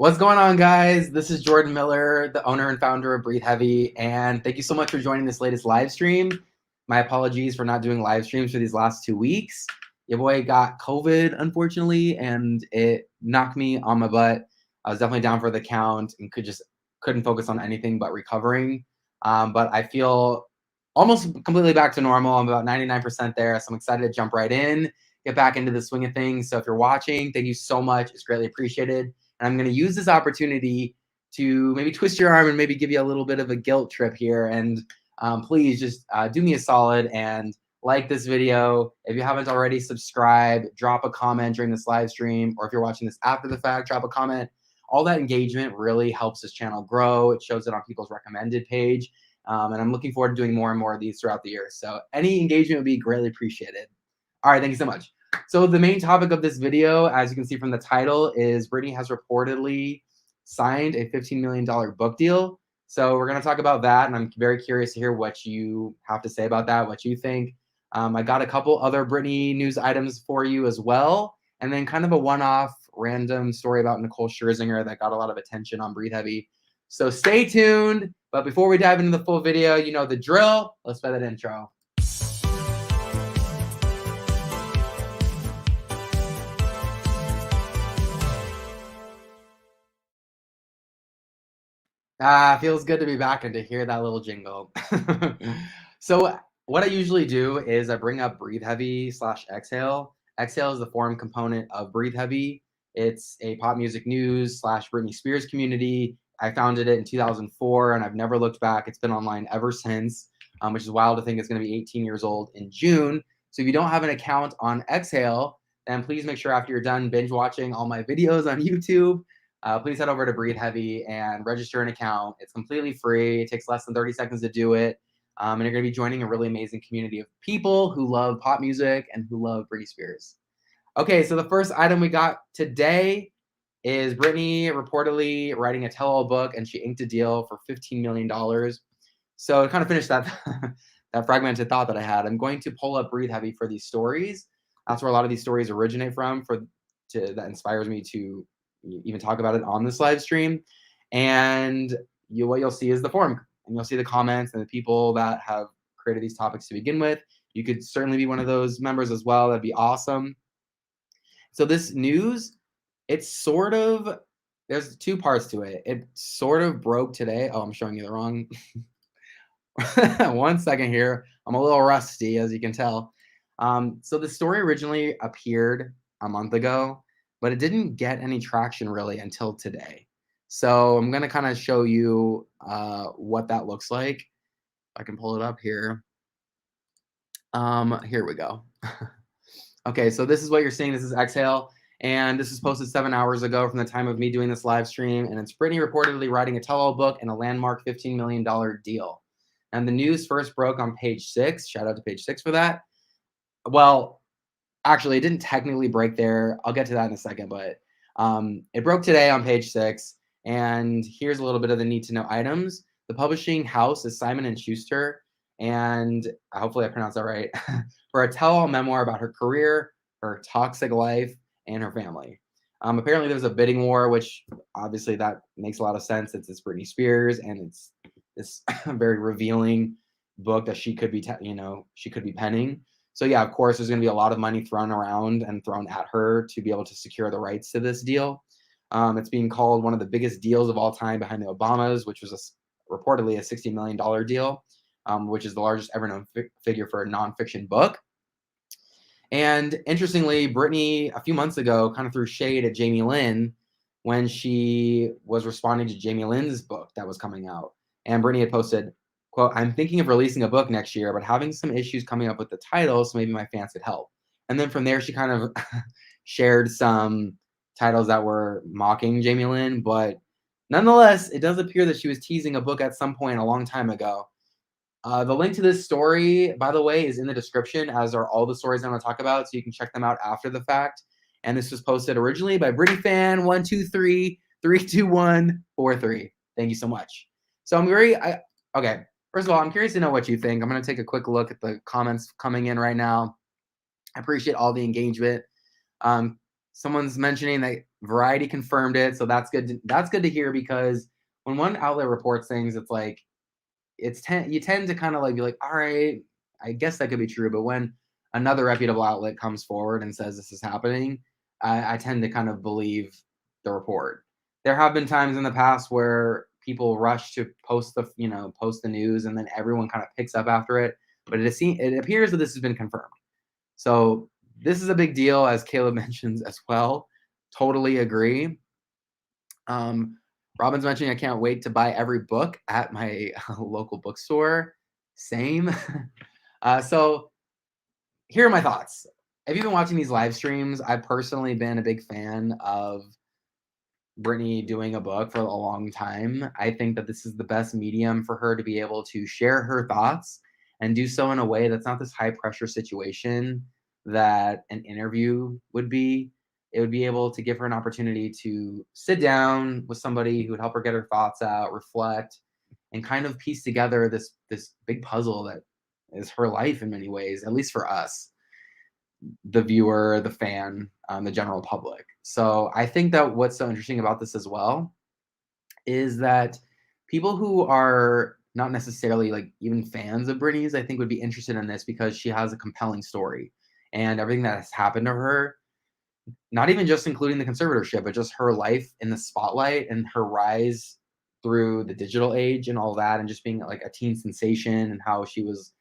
What's going on, guys? This is Jordan Miller, the owner and founder of Breathe Heavy, and thank you so much for joining this latest live stream. My apologies for not doing live streams for these last 2 weeks. Your boy got COVID, unfortunately, and it knocked me on my butt. I was definitely down for the count and couldn't focus on anything but recovering. But I feel almost completely back to normal. I'm about 99% there, so I'm excited to jump right in, get back into the swing of things. So if you're watching, thank you so much. It's greatly appreciated. And I'm going to use this opportunity to maybe twist your arm and maybe give you a little bit of a guilt trip here. And please just do me a solid and like this video. If you haven't already, subscribe, drop a comment during this live stream, or if you're watching this after the fact, drop a comment. All that engagement really helps this channel grow. It shows it on people's recommended page. And I'm looking forward to doing more and more of these throughout the year. So any engagement would be greatly appreciated. All right, thank you so much. So the main topic of this video, as you can see from the title, is Britney has reportedly signed a $15 million book deal. So we're going to talk about that, and I'm very curious to hear what you have to say about that, what you think. I got a couple other Britney news items for you as well, and then kind of a one-off random story about Nicole Scherzinger that got a lot of attention on Breathe Heavy. So stay tuned. But before we dive into the full video, you know the drill. Let's play that intro. Feels good to be back and to hear that little jingle. So what I usually do is I bring up Breathe Heavy / Exhale. Exhale is the forum component of Breathe Heavy. It's a pop music news / Britney Spears community. I founded it in 2004 and I've never looked back. It's been online ever since, which is wild to think it's going to be 18 years old in June. So if you don't have an account on Exhale, then please make sure after you're done binge watching all my videos on YouTube, please head over to Breathe Heavy and register an account. It's completely free. It takes less than 30 seconds to do it. And you're going to be joining a really amazing community of people who love pop music and who love Britney Spears. Okay, so the first item we got today is Britney reportedly writing a tell-all book, and she inked a deal for $15 million. So to kind of finish that, that fragmented thought that I had, I'm going to pull up Breathe Heavy for these stories. That's where a lot of these stories originate from, that inspires me to even talk about it on this live stream. And what you'll see is the forum, and you'll see the comments and the people that have created these topics to begin with. You could certainly be one of those members as well. That'd be awesome. So this news, there's two parts to it. It sort of broke today. Oh, I'm showing you the wrong. 1 second here. I'm a little rusty, as you can tell. So the story originally appeared a month ago, but it didn't get any traction really until today. So I'm going to kind of show you what that looks like. I can pull it up here. Here we go. Okay, so this is what you're seeing. This is Exhale, and this was posted 7 hours ago from the time of me doing this live stream, and it's Britney reportedly writing a tell-all book and a landmark $15 million deal. And the news first broke on page 6. Shout out to page 6 for that. Well, actually, it didn't technically break there. I'll get to that in a second, but it broke today on page 6. And here's a little bit of the need to know items. The publishing house is Simon Schuster, and hopefully I pronounced that right, for a tell-all memoir about her career, her toxic life, and her family. Apparently there was a bidding war, which obviously that makes a lot of sense. It's Britney Spears, and it's this very revealing book that she could be, she could be penning. So yeah, of course, there's going to be a lot of money thrown around and thrown at her to be able to secure the rights to this deal. It's being called one of the biggest deals of all time behind the Obamas, which was reportedly a $60 million deal, which is the largest ever known figure for a nonfiction book. And interestingly, Britney, a few months ago, kind of threw shade at Jamie Lynn when she was responding to Jamie Lynn's book that was coming out. And Britney had posted, quote, "I'm thinking of releasing a book next year, but having some issues coming up with the title, so maybe my fans could help." And then from there, she kind of shared some titles that were mocking Jamie Lynn, but nonetheless, it does appear that she was teasing a book at some point a long time ago. The link to this story, by the way, is in the description, as are all the stories I'm going to talk about, so you can check them out after the fact. And this was posted originally by Britney fan 123-321-43. Thank you so much. So I'm okay. First of all, I'm curious to know what you think. I'm going to take a quick look at the comments coming in right now. I appreciate all the engagement. Someone's mentioning that Variety confirmed it, so that's good. That's good to hear because when one outlet reports things, it's like you tend to kind of like be like, all right, I guess that could be true. But when another reputable outlet comes forward and says this is happening, I tend to kind of believe the report. There have been times in the past where people rush to post the news, and then everyone kind of picks up after it. But it appears that this has been confirmed. So this is a big deal, as Caleb mentions as well. Totally agree. Um, Robin's mentioning I can't wait to buy every book at my local bookstore. Same. So here are my thoughts. Have you been watching these live streams? I've personally been a big fan of Britney doing a book for a long time. I think that this is the best medium for her to be able to share her thoughts and do so in a way that's not this high pressure situation that an interview would be. It would be able to give her an opportunity to sit down with somebody who would help her get her thoughts out, reflect, and kind of piece together this big puzzle that is her life in many ways, at least for us, the viewer, the fan, the general public. So I think that what's so interesting about this as well is that people who are not necessarily like even fans of Britney's, I think would be interested in this because she has a compelling story and everything that has happened to her, not even just including the conservatorship, but just her life in the spotlight and her rise through the digital age and all that, and just being like a teen sensation and how she was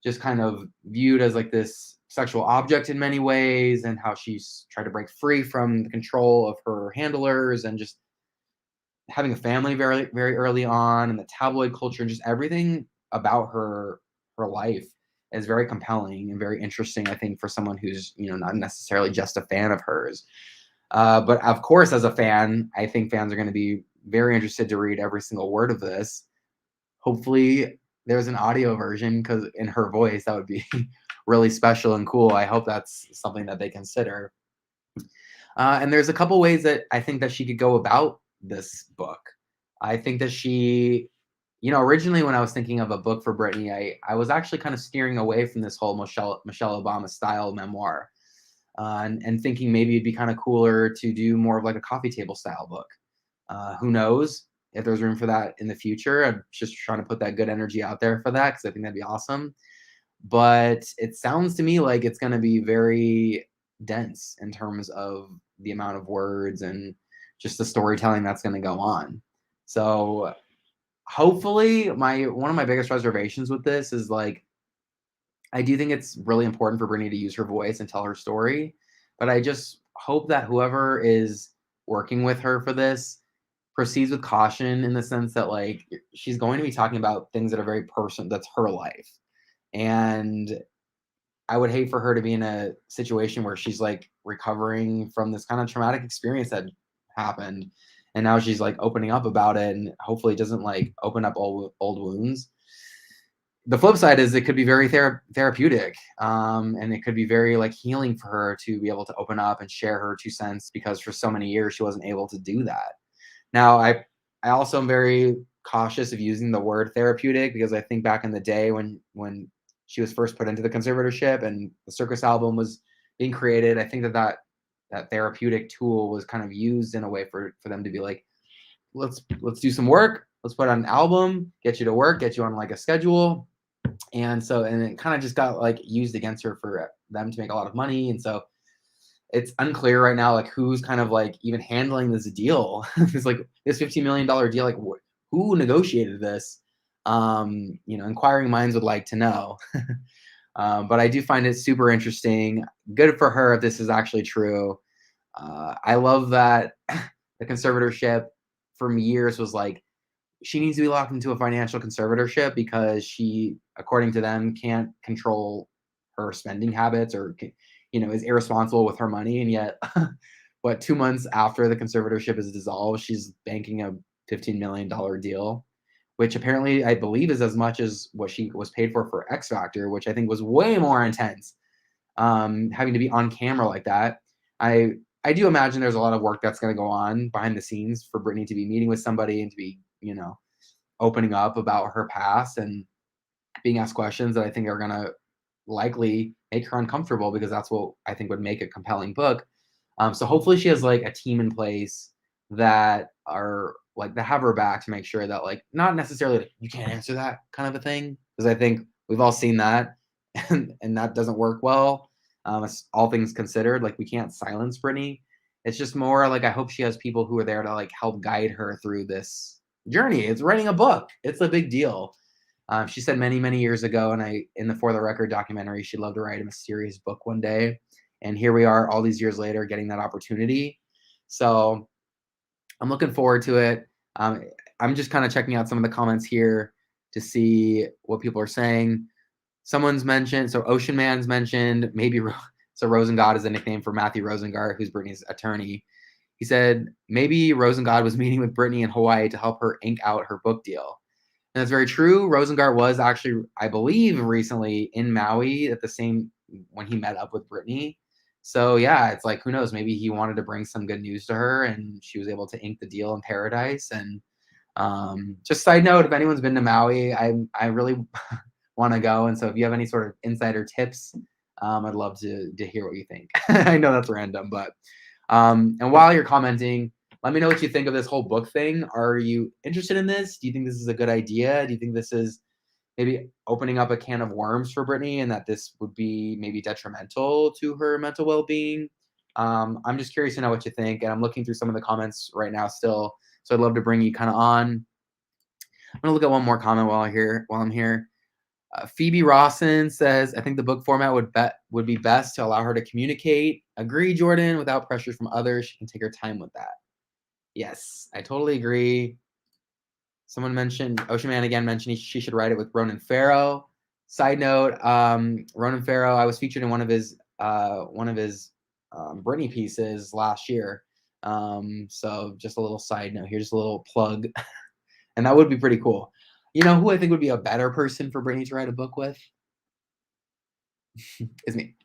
just kind of viewed as like this sexual object in many ways, and how she's tried to break free from the control of her handlers, and just having a family very very early on, and the tabloid culture and just everything about her life is very compelling and very interesting, I think, for someone who's not necessarily just a fan of hers. But of course, as a fan, I think fans are going to be very interested to read every single word of this. Hopefully there's an audio version, because in her voice, that would be really special and cool. I hope that's something that they consider. And there's a couple ways that I think that she could go about this book. I think that originally when I was thinking of a book for Britney, I was actually kind of steering away from this whole Michelle Obama style memoir, and thinking maybe it'd be kind of cooler to do more of like a coffee table style book. Who knows if there's room for that in the future? I'm just trying to put that good energy out there for that, because I think that'd be awesome. But it sounds to me like it's going to be very dense in terms of the amount of words and just the storytelling that's going to go on. So hopefully, one of my biggest reservations with this is like, I do think it's really important for Britney to use her voice and tell her story, but I just hope that whoever is working with her for this proceeds with caution, in the sense that like she's going to be talking about things that are very personal, that's her life. And I would hate for her to be in a situation where she's like recovering from this kind of traumatic experience that happened, and now she's like opening up about it, and hopefully it doesn't like open up old wounds. The flip side is it could be very therapeutic, and it could be very like healing for her to be able to open up and share her 2 cents, because for so many years she wasn't able to do that. Now, I also am very cautious of using the word therapeutic, because I think back in the day when she was first put into the conservatorship and the Circus album was being created, I think that therapeutic tool was kind of used in a way for them to be like, let's do some work, let's put on an album, get you to work, get you on like a schedule. And it kind of just got like used against her for them to make a lot of money. And so it's unclear right now, like who's kind of like even handling this deal. It's like this $15 million deal, like who negotiated this? Inquiring minds would like to know. But I do find it super interesting. Good for her if this is actually true. I love that the conservatorship from years was like, she needs to be locked into a financial conservatorship because she, according to them, can't control her spending habits, or is irresponsible with her money. And yet, 2 months after the conservatorship is dissolved, she's banking a $15 million deal, which apparently I believe is as much as what she was paid for X Factor, which I think was way more intense. Having to be on camera like that. I do imagine there's a lot of work that's going to go on behind the scenes for Britney to be meeting with somebody and to be, opening up about her past and being asked questions that I think are going to likely make her uncomfortable, because that's what I think would make a compelling book. So hopefully she has like a team in place that are like that have her back to make sure that like not necessarily like, you can't answer that kind of a thing, because I think we've all seen that and that doesn't work well. All things considered, like we can't silence Britney. It's just more like I hope she has people who are there to like help guide her through this journey. It's writing a book. It's a big deal. She said many years ago, and in the For the Record documentary, she'd love to write a mysterious book one day. And here we are, all these years later, getting that opportunity. So I'm looking forward to it. I'm just kind of checking out some of the comments here to see what people are saying. Someone's mentioned, so Ocean Man's mentioned, maybe, so Rosengod is a nickname for Matthew Rosengart, who's Britney's attorney. He said maybe Rosengod was meeting with Britney in Hawaii to help her ink out her book deal. And that's very true. Rosengart was actually, I believe, recently in Maui at the same when he met up with Britney. So yeah, it's like who knows? Maybe he wanted to bring some good news to her, and she was able to ink the deal in paradise. And just side note, if anyone's been to Maui, I really want to go. And so if you have any sort of insider tips, I'd love to hear what you think. I know that's random, but and while you're commenting, let me know what you think of this whole book thing. Are you interested in this? Do you think this is a good idea? Do you think this is maybe opening up a can of worms for Britney and that this would be maybe detrimental to her mental well-being? I'm just curious to know what you think, and I'm looking through some of the comments right now still. So I'd love to bring you kind of on. I'm gonna look at one more comment while I'm here. Phoebe Rawson says, "I think the book format would be best to allow her to communicate. Agree, Jordan. Without pressure from others, she can take her time with that." Yes, I totally agree. Someone mentioned Ocean Man again mentioned she should write it with Ronan Farrow. Side note, Ronan Farrow, I was featured in one of his Britney pieces last year. So just a little side note here, just a little plug, and that would be pretty cool. You know who I think would be a better person for Britney to write a book with? Is me.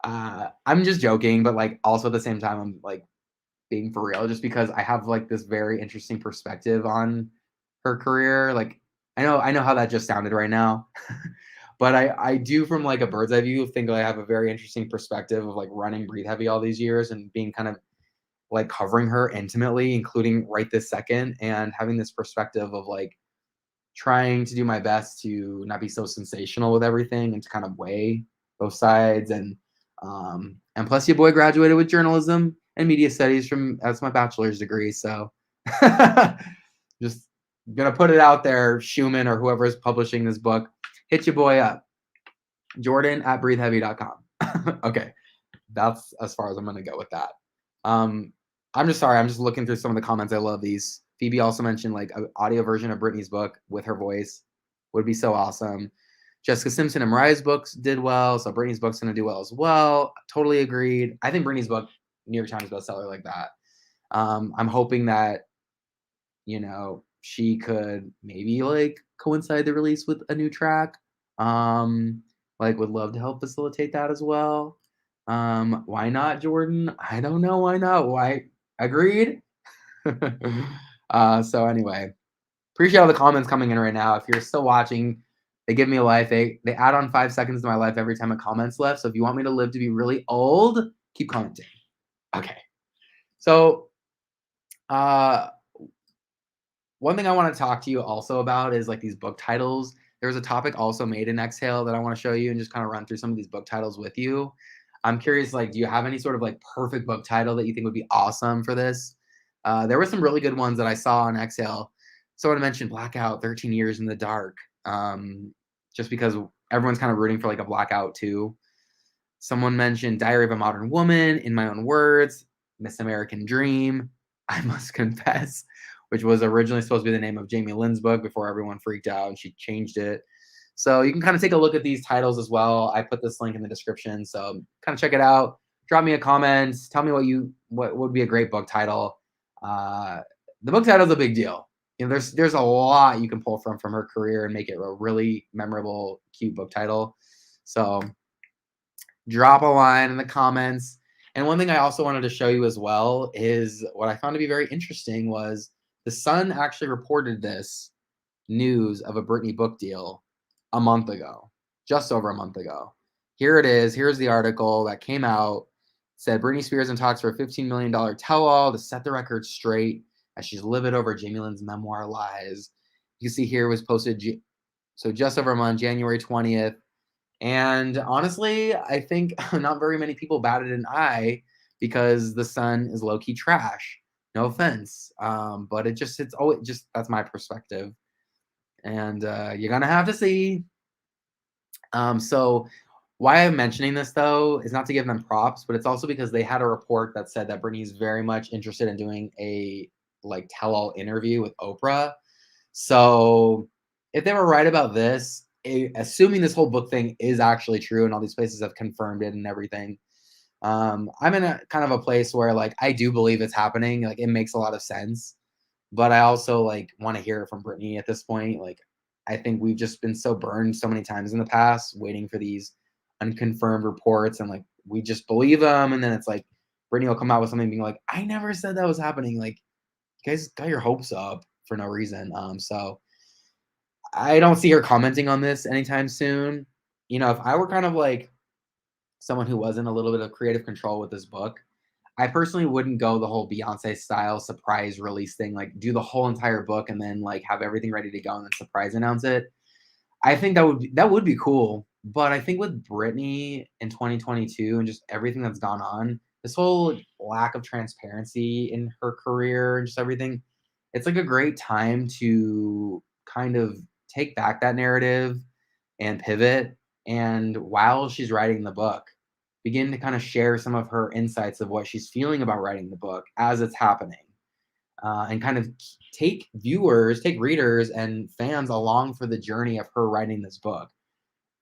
I'm just joking, but like also at the same time, I'm like being for real, just because I have like this very interesting perspective on her career. Like I know how that just sounded right now, but I do from like a bird's eye view think I have a very interesting perspective of like running Breathe Heavy all these years and being kind of like covering her intimately, including right this second, and having this perspective of like trying to do my best to not be so sensational with everything and to kind of weigh both sides. And plus your boy graduated with journalism and media studies from that's my bachelor's degree. So just gonna put it out there, Schumann or whoever is publishing this book, hit your boy up. Jordan at breatheheavy.com. Okay. That's as far as I'm gonna go with that. I'm just sorry, I'm just looking through some of the comments. I love these. Phoebe also mentioned like an audio version of Britney's book with her voice would be so awesome. Jessica Simpson and Mariah's books did well, so Britney's book's gonna do well as well. Totally agreed. I think Britney's book, New York Times bestseller like that. I'm hoping that, you know, she could maybe like coincide the release with a new track. Like would love to help facilitate that as well. Why not, Jordan? I don't know why not. Why? Agreed. So anyway, appreciate all the comments coming in right now. If you're still watching, they give me a life. They add on 5 seconds to my life every time a comment's left. So if you want me to live to be really old, keep commenting. Okay. So one thing I want to talk to you also about is like these book titles. There's a topic also made in Exhale that I want to show you and just kind of run through some of these book titles with you. I'm curious, like, do you have any sort of like perfect book title that you think would be awesome for this? There were some really good ones that I saw on Exhale. Someone mentioned Blackout, 13 Years in the Dark, just because everyone's kind of rooting for like a Blackout too. Someone mentioned Diary of a Modern Woman, In My Own Words, Miss American Dream, I Must Confess, which was originally supposed to be the name of Jamie Lynn's book before everyone freaked out and she changed it. So you can kind of take a look at these titles as well. I put this link in the description, so kind of check it out. Drop me a comment. Tell me what would be a great book title. The book title is a big deal. You know, there's a lot you can pull from her career and make it a really memorable, cute book title. So drop a line in the comments. And one thing I also wanted to show you as well is what I found to be very interesting was the Sun actually reported this news of a Britney book deal a month ago, just over a month ago. Here it is. Here's the article that came out said Britney Spears in talks for a $15 million tell-all to set the record straight as she's livid over Jamie Lynn's memoir lies. You can see here was posted so just over a month, January 20th. And honestly, I think not very many people batted an eye because the Sun is low-key trash. No offense, but it's always just that's my perspective, and you're gonna have to see. So why I'm mentioning this though is not to give them props, but it's also because they had a report that said that Britney's very much interested in doing a like tell-all interview with Oprah. So if they were right about this, assuming this whole book thing is actually true and all these places have confirmed it and everything, I'm in a kind of a place where like I do believe it's happening. Like it makes a lot of sense, but I also like want to hear it from Britney at this point. Like I think we've just been so burned so many times in the past, waiting for these unconfirmed reports, and like we just believe them, and then it's like Britney will come out with something being like, "I never said that was happening." Like you guys got your hopes up for no reason. So I don't see her commenting on this anytime soon. You know, if I were kind of like someone who was in a little bit of creative control with this book, I personally wouldn't go the whole Beyonce style surprise release thing, like do the whole entire book and then like have everything ready to go and then surprise announce it. I think that would be cool. But I think with Britney in 2022 and just everything that's gone on, this whole lack of transparency in her career and just everything, it's like a great time to kind of take back that narrative and pivot. And while she's writing the book, begin to kind of share some of her insights of what she's feeling about writing the book as it's happening, and kind of take viewers, take readers and fans along for the journey of her writing this book.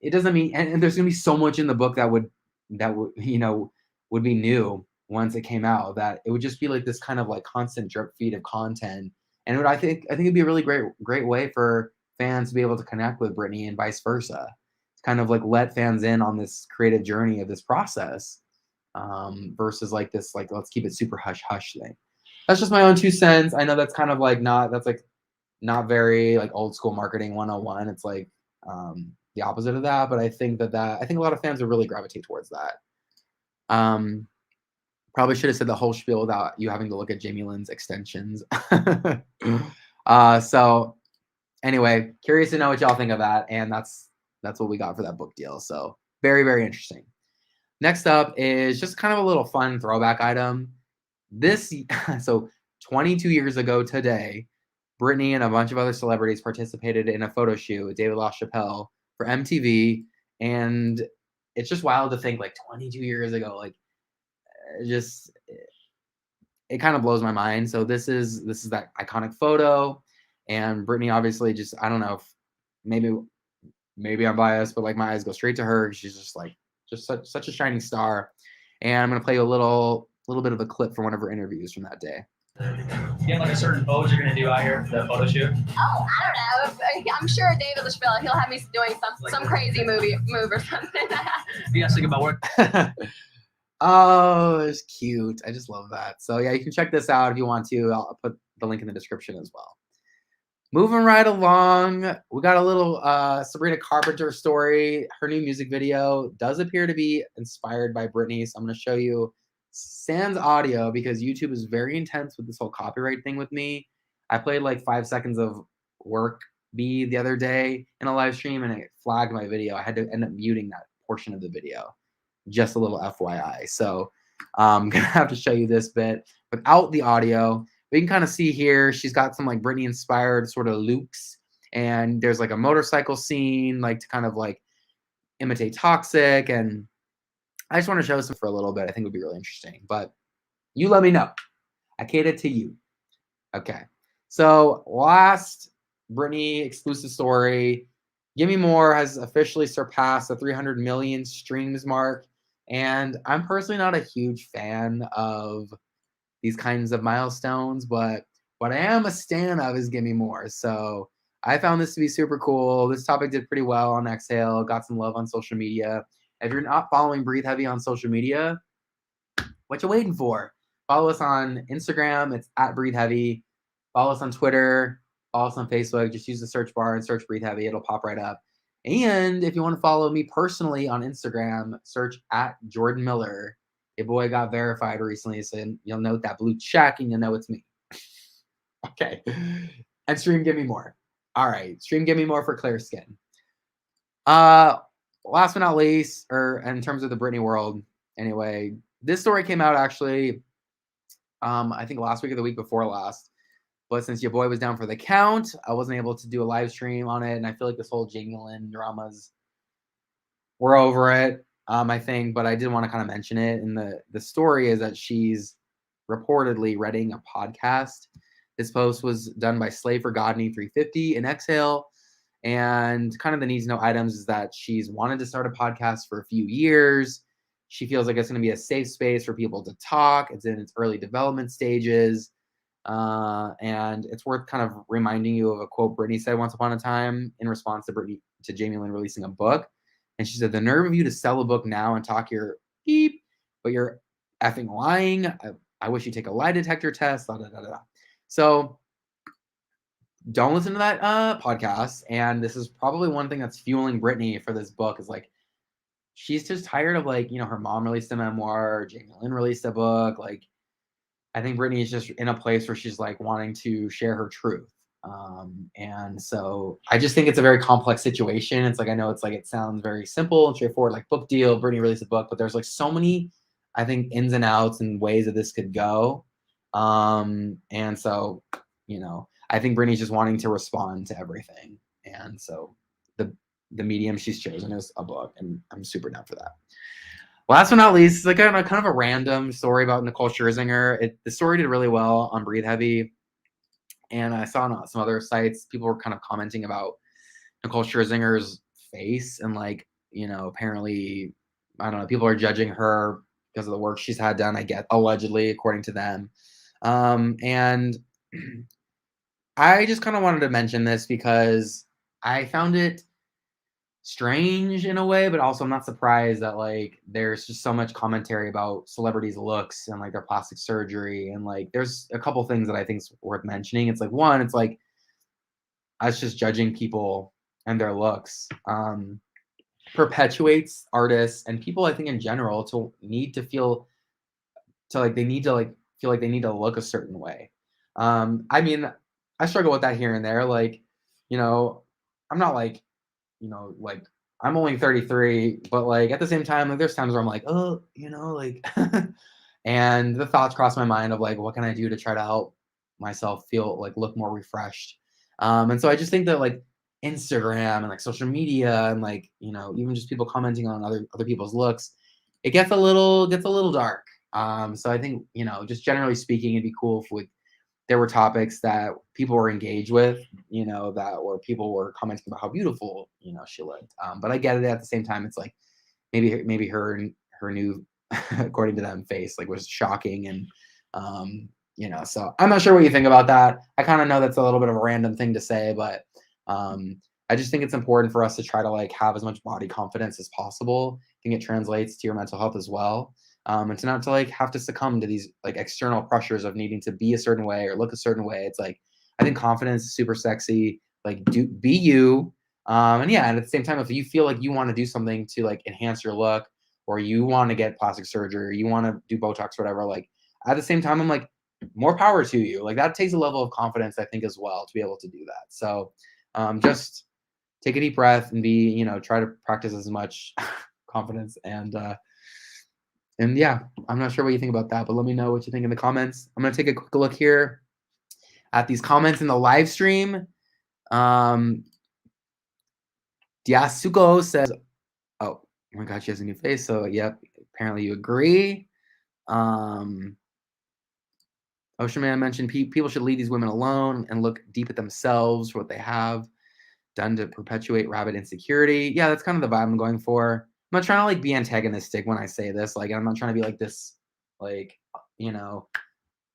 It doesn't mean, and there's gonna be so much in the book that would would be new once it came out, that it would just be like this kind of like constant drip feed of content. And I think it'd be a really great way for fans to be able to connect with Britney and vice versa. To kind of like let fans in on this creative journey of this process, versus like this like let's keep it super hush hush thing. That's just my own 2 cents. I know that's kind of like not very like old school marketing 101. It's like the opposite of that, but I think a lot of fans would really gravitate towards that. Um, Probably should have said the whole spiel without you having to look at Jamie Lynn's extensions. So anyway, curious to know what y'all think of that, and that's what we got for that book deal. So very, very interesting. Next up is just kind of a little fun throwback item. This so 22 years ago today, Britney and a bunch of other celebrities participated in a photo shoot with David LaChapelle for MTV, and it's just wild to think like 22 years ago, like just it kind of blows my mind. So this is that iconic photo, and Britney obviously just I don't know if maybe I'm biased, but like my eyes go straight to her. She's just like such a shining star, and I'm gonna play you a little bit of a clip from one of her interviews from that day. You have like a certain pose you're gonna do out here for the photo shoot? Oh, I don't know. I'm sure David LaChapelle, he'll have me doing some crazy move or something. You guys think about work? Oh, it's cute. I just love that. So yeah, you can check this out if you want to. I'll put the link in the description as well. Moving right along, we got a little Sabrina Carpenter story. Her new music video does appear to be inspired by Britney. So I'm going to show you sans audio because YouTube is very intense with this whole copyright thing with me. I played like 5 seconds of Work Bee the other day in a live stream and it flagged my video. I had to end up muting that portion of the video. Just a little FYI. So I'm going to have to show you this bit without the audio. We can kind of see here, she's got some like Britney inspired sort of looks, and there's like a motorcycle scene, like to kind of like imitate Toxic. And I just want to show some for a little bit. I think it would be really interesting, but you let me know. I catered to you. Okay. So last Britney exclusive story, Gimme More has officially surpassed the 300 million streams mark. And I'm personally not a huge fan of these kinds of milestones, but what I am a stan of is Gimme More. So I found this to be super cool. This topic did pretty well on Exhale, got some love on social media. If you're not following Breathe Heavy on social media, what you waiting for? Follow us on Instagram, it's at Breathe Heavy. Follow us on Twitter, follow us on Facebook. Just use the search bar and search Breathe Heavy. It'll pop right up. And if you want to follow me personally on Instagram, search at Jordan Miller. Your boy got verified recently, so you'll note that blue check and you'll know it's me. Okay. And stream Gimme More. All right. Stream Gimme More for clear skin. Last but not least, or in terms of the Britney world, anyway, this story came out actually, I think last week or the week before last. But since your boy was down for the count, I wasn't able to do a live stream on it. And I feel like this whole Jamie Lynn dramas, we're over it, I think. But I did want to kind of mention it. And the story is that she's reportedly reading a podcast. This post was done by Slave for Godney 350 and Exhale. And kind of the needs to know items is that she's wanted to start a podcast for a few years. She feels like it's going to be a safe space for people to talk. It's in its early development stages. And it's worth kind of reminding you of a quote Britney said once upon a time in response to Jamie Lynn releasing a book. And she said, "The nerve of you to sell a book now and talk your beep, but you're effing lying. I wish you take a lie detector test." Da, da, da, da. So don't listen to that podcast. And this is probably one thing that's fueling Britney for this book is like, she's just tired of like, her mom released a memoir, Jamie Lynn released a book. Like, I think Britney is just in a place where she's like wanting to share her truth. And so I just think it's a very complex situation. It's like, I know it's like, it sounds very simple and straightforward, like book deal, Britney released a book, but there's like so many, I think, ins and outs and ways that this could go. And so, I think Britney's just wanting to respond to everything. And so the medium she's chosen is a book, and I'm super down for that. Last but not least, it's like kind of a random story about Nicole Scherzinger. The story did really well on Breathe Heavy. And I saw on some other sites, people were kind of commenting about Nicole Scherzinger's face. And like, apparently, I don't know, people are judging her because of the work she's had done, I guess, allegedly, according to them. And I just kind of wanted to mention this because I found it strange in a way, but also I'm not surprised that like there's just so much commentary about celebrities' looks and like their plastic surgery. And like there's a couple things that I think is worth mentioning. It's like, one, it's like us just judging people and their looks perpetuates artists and people, I think, in general, to need to feel to like they need to like feel like they need to look a certain way. I mean, I struggle with that here and there. Like, I'm not like, like I'm only 33, but like at the same time, like there's times where I'm like, oh, like, and the thoughts cross my mind of like, what can I do to try to help myself feel like look more refreshed? And so I just think that like Instagram and like social media and like, even just people commenting on other people's looks, it gets a little dark. So I think, just generally speaking, it'd be cool if there were topics that people were engaged with, that where people were commenting about how beautiful, she looked. But I get it at the same time. It's like maybe her new, according to them, face like was shocking. And, so I'm not sure what you think about that. I kind of know that's a little bit of a random thing to say, but I just think it's important for us to try to like have as much body confidence as possible. I think it translates to your mental health as well. And to not to like have to succumb to these like external pressures of needing to be a certain way or look a certain way. It's like, I think confidence is super sexy. Like be you. And yeah, and at the same time, if you feel like you want to do something to like enhance your look, or you want to get plastic surgery, or you want to do Botox, or whatever, like at the same time, I'm like, more power to you. Like that takes a level of confidence, I think, as well, to be able to do that. So just take a deep breath and try to practice as much confidence. And yeah, I'm not sure what you think about that, but let me know what you think in the comments. I'm going to take a quick look here at these comments in the live stream. Diasuko says, oh my God, she has a new face. So yep, apparently you agree. Ocean Man mentioned people should leave these women alone and look deep at themselves for what they have done to perpetuate rabid insecurity. Yeah, that's kind of the vibe I'm going for. I'm not trying to like be antagonistic when I say this. Like, I'm not trying to be like this, like,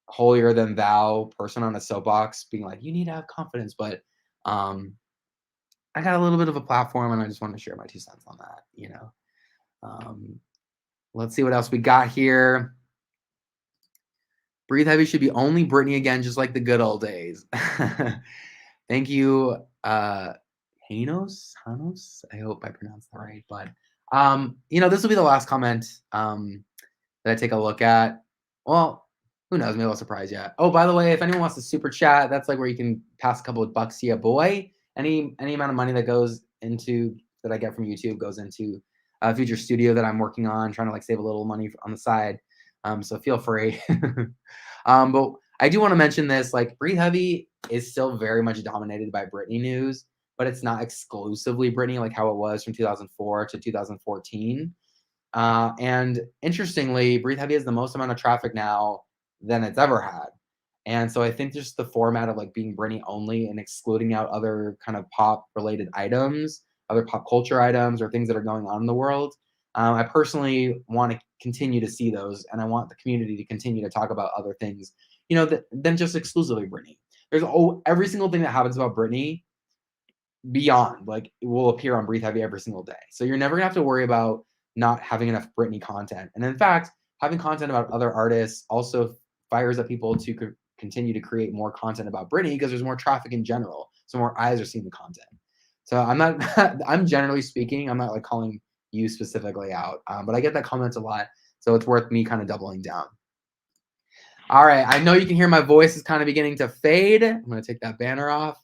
holier than thou person on a soapbox being like, you need to have confidence. But I got a little bit of a platform and I just want to share my 2 cents on that, let's see what else we got here. Breathe Heavy should be only Britney again, just like the good old days. Thank you, Hanos. I hope I pronounced that right. But this will be the last comment that I take a look at. Well, who knows? Maybe I'll surprise you. Oh, by the way, if anyone wants to super chat, that's like where you can pass a couple of bucks to your boy. Any amount of money that goes into that I get from YouTube goes into a future studio that I'm working on, trying to like save a little money on the side. So feel free. But I do want to mention this, like Breathe Heavy is still very much dominated by Britney news, but it's not exclusively Britney like how it was from 2004 to 2014. And interestingly, Breathe Heavy has the most amount of traffic now than it's ever had. And so I think just the format of like being Britney only and excluding out other kind of pop related items, other pop culture items or things that are going on in the world. I personally want to continue to see those, and I want the community to continue to talk about other things, than just exclusively Britney. There's every single thing that happens about Britney beyond, like, it will appear on Breathe Heavy every single day. So you're never gonna have to worry about not having enough Britney content. And in fact, having content about other artists also fires up people to continue to create more content about Britney because there's more traffic in general. So more eyes are seeing the content. So I'm not, I'm generally speaking, I'm not like calling you specifically out, but I get that comment a lot. So it's worth me kind of doubling down. All right. I know you can hear my voice is kind of beginning to fade. I'm going to take that banner off.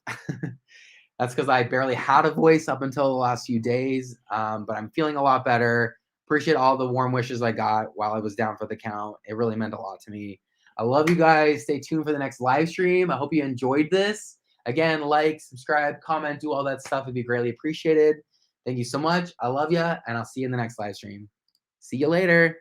That's because I barely had a voice up until the last few days, but I'm feeling a lot better. Appreciate all the warm wishes I got while I was down for the count. It really meant a lot to me. I love you guys. Stay tuned for the next live stream. I hope you enjoyed this. Again, like, subscribe, comment, do all that stuff. It'd be greatly appreciated. Thank you so much. I love you, and I'll see you in the next live stream. See you later.